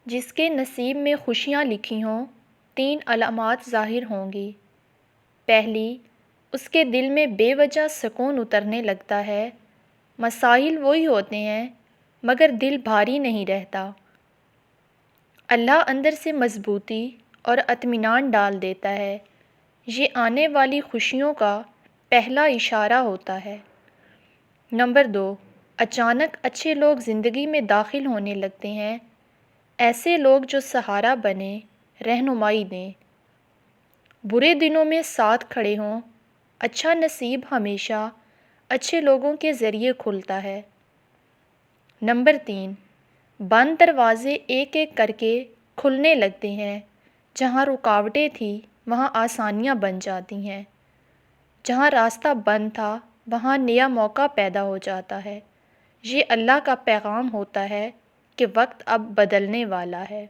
جس کے نصیب میں خوشیاں لکھی ہوں 3 علامات ظاہر ہوں گی۔ پہلی، اس کے دل میں بے وجہ سکون اترنے لگتا ہے۔ مسائل وہی ہوتے ہیں مگر دل بھاری نہیں رہتا۔ اللہ اندر سے مضبوطی اور اطمینان ڈال دیتا ہے۔ یہ آنے والی خوشیوں کا پہلا اشارہ ہوتا ہے۔ نمبر 2، اچانک اچھے لوگ زندگی میں داخل ہونے لگتے ہیں۔ ایسے لوگ جو سہارا بنیں، رہنمائی دیں، برے دنوں میں ساتھ کھڑے ہوں۔ اچھا نصیب ہمیشہ اچھے لوگوں کے ذریعے کھلتا ہے۔ نمبر 3، بند دروازے ایک ایک کر کے کھلنے لگتے ہیں۔ جہاں رکاوٹیں تھیں وہاں آسانیاں بن جاتی ہیں۔ جہاں راستہ بند تھا وہاں نیا موقع پیدا ہو جاتا ہے۔ یہ اللہ کا پیغام ہوتا ہے کہ وقت اب بدلنے والا ہے۔